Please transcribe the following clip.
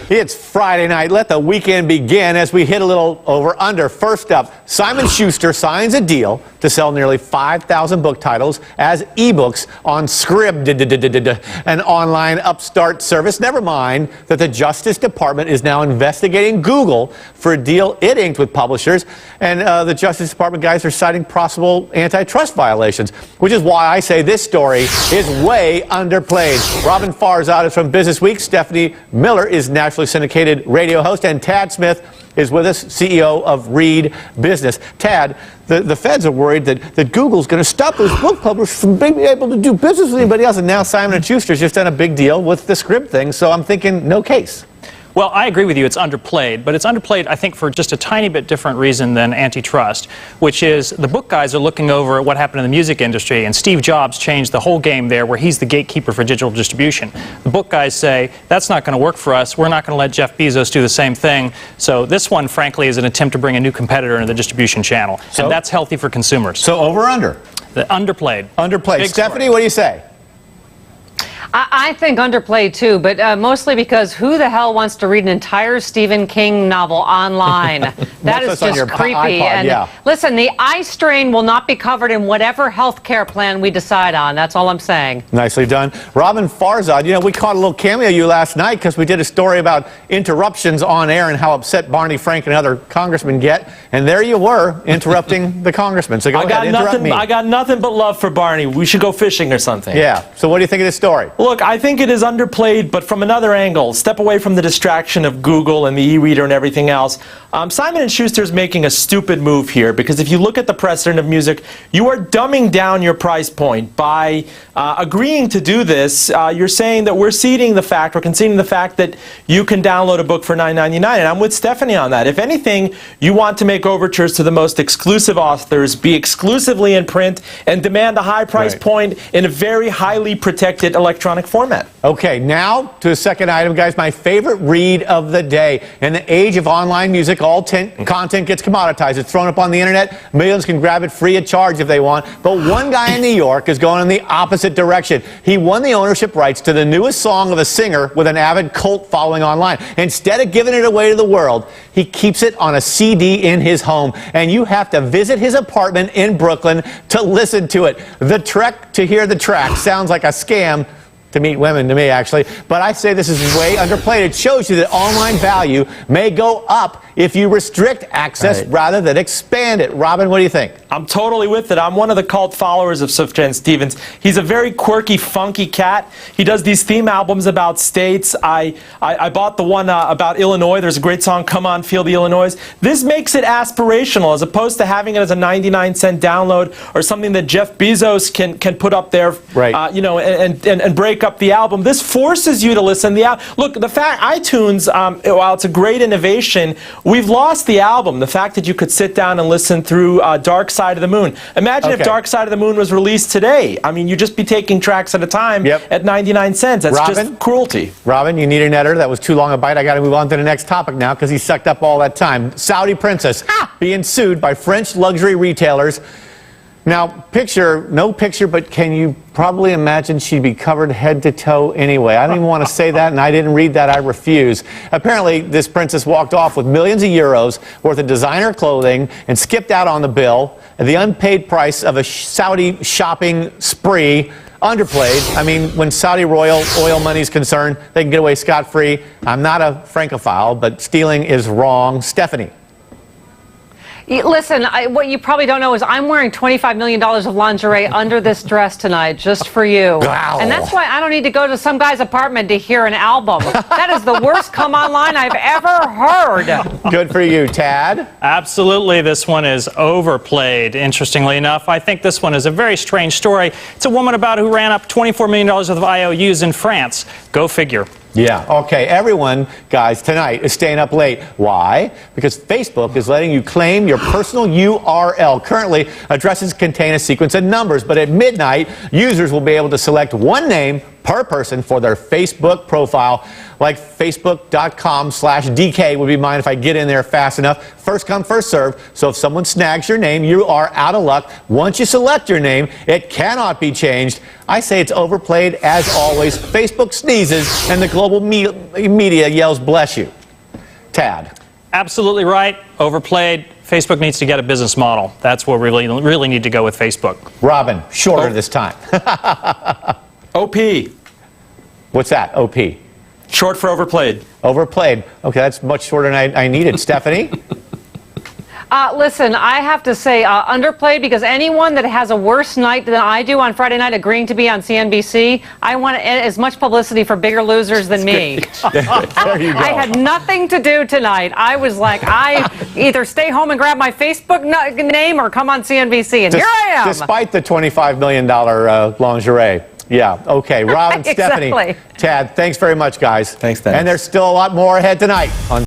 It's Friday night. Let the weekend begin as we hit a little over-under. First up, Simon Schuster signs a deal to sell nearly 5,000 book titles as ebooks on Scribd, an online upstart service. Never mind that the Justice Department is now investigating Google for a deal it inked with publishers. And the Justice Department guys are citing possible antitrust violations, which is why I say this story is way underplayed. Robin Farzad is from Business Week. Stephanie Miller is nationally syndicated radio host, and Tad Smith is with us, CEO of Read Business. Tad, the feds are worried that Google's going to stop those book publishers from being able to do business with anybody else, and now Simon & Schuster's just done a big deal with the Scribd thing, so I'm thinking no case. Well, I agree with you. It's underplayed, but it's underplayed, I think, for just a tiny bit different reason than antitrust, which is the book guys are looking over at what happened in the music industry, and Steve Jobs changed the whole game there, where he's the gatekeeper for digital distribution. The book guys say, that's not going to work for us. We're not going to let Jeff Bezos do the same thing. So this one, frankly, is an attempt to bring a new competitor into the distribution channel, and that's healthy for consumers. So over or under? The underplayed. Underplayed. Stephanie, what do you say? I think underplayed too, but mostly because who the hell wants to read an entire Stephen King novel online? That is just creepy. iPod, listen, the eye strain will not be covered in whatever health care plan we decide on. That's all I'm saying. Nicely done. Robin Farzad, you know, we caught a little cameo of you last night because we did a story about interruptions on air and how upset Barney Frank and other congressmen get. And there you were, interrupting the congressman. So go ahead, interrupt me. I got nothing but love for Barney. We should go fishing or something. Yeah. So what do you think of this story? Look, I think it is underplayed, but from another angle. Step away from the distraction of Google and the e-reader and everything else. Simon & Schuster is making a stupid move here, because if you look at the precedent of music, you are dumbing down your price point. By agreeing to do this, you're saying that we're conceding the fact that you can download a book for $9.99, and I'm with Stephanie on that. If anything, you want to make overtures to the most exclusive authors, be exclusively in print, and demand a high price point in a very highly protected electronic format. Okay, now to a second item, guys. My favorite read of the day. In the age of online music, all content gets commoditized. It's thrown up on the internet. Millions can grab it free of charge if they want. But one guy in New York is going in the opposite direction. He won the ownership rights to the newest song of a singer with an avid cult following online. Instead of giving it away to the world, he keeps it on a CD in his home. And you have to visit his apartment in Brooklyn to listen to it. The trek to hear the track sounds like a scam to meet women to me, actually. But I say this is way underplayed. It shows you that online value may go up if you restrict access rather than expand it. Robin, what do you think? I'm totally with it. I'm one of the cult followers of Sufjan Stevens. He's a very quirky, funky cat. He does these theme albums about states. I bought the one about Illinois. There's a great song, Come On, Feel the Illinois. This makes it aspirational, as opposed to having it as a 99-cent download or something that Jeff Bezos can put up there, you know, and break up the album. This forces you to listen to the album. Look, the fact iTunes, while it's a great innovation, we've lost the album. The fact that you could sit down and listen through Dark Side of the Moon. Imagine if Dark Side of the Moon was released today. I mean, you'd just be taking tracks at a time at 99 cents. That's just cruelty. Robin, you need an editor. That was too long a bite. I got to move on to the next topic now because he sucked up all that time. Saudi princess being sued by French luxury retailers. Now, no picture, but can you probably imagine she'd be covered head to toe anyway? I don't even want to say that, and I didn't read that. I refuse. Apparently, this princess walked off with millions of euros worth of designer clothing and skipped out on the bill at the unpaid price of a Saudi shopping spree. Underplayed. I mean, when Saudi royal oil money is concerned, they can get away scot-free. I'm not a Francophile, but stealing is wrong. Stephanie. Listen, what you probably don't know is I'm wearing $25 million of lingerie under this dress tonight just for you. Wow. And that's why I don't need to go to some guy's apartment to hear an album. That is the worst come online I've ever heard. Good for you, Tad. Absolutely, this one is overplayed. Interestingly enough, I think this one is a very strange story. It's a woman who ran up $24 million worth of IOUs in France. Go figure. Yeah, okay. Everyone, guys, tonight is staying up late. Why? Because Facebook is letting you claim your personal URL. Currently, addresses contain a sequence of numbers, but at midnight, users will be able to select one name per person for their Facebook profile. like facebook.com/DK would be mine if I get in there fast enough. First come, first serve. So if someone snags your name, you are out of luck. Once you select your name, it cannot be changed. I say it's overplayed as always. Facebook sneezes and the global media yells, bless you. Tad. Absolutely right. Overplayed. Facebook needs to get a business model. That's where we really need to go with Facebook. Robin, shorter this time. OP. What's that, OP? Short for overplayed. Overplayed. Okay, that's much shorter than I needed. Stephanie? Listen, I have to say underplayed, because anyone that has a worse night than I do on Friday night agreeing to be on CNBC, I want as much publicity for bigger losers than me. There you go. I had nothing to do tonight. I was like, I either stay home and grab my Facebook name or come on CNBC, and here I am. Despite the $25 million lingerie. Yeah, okay. Robin, Exactly. Stephanie, Tad, thanks very much, guys. Thanks, Dennis. And there's still a lot more ahead tonight on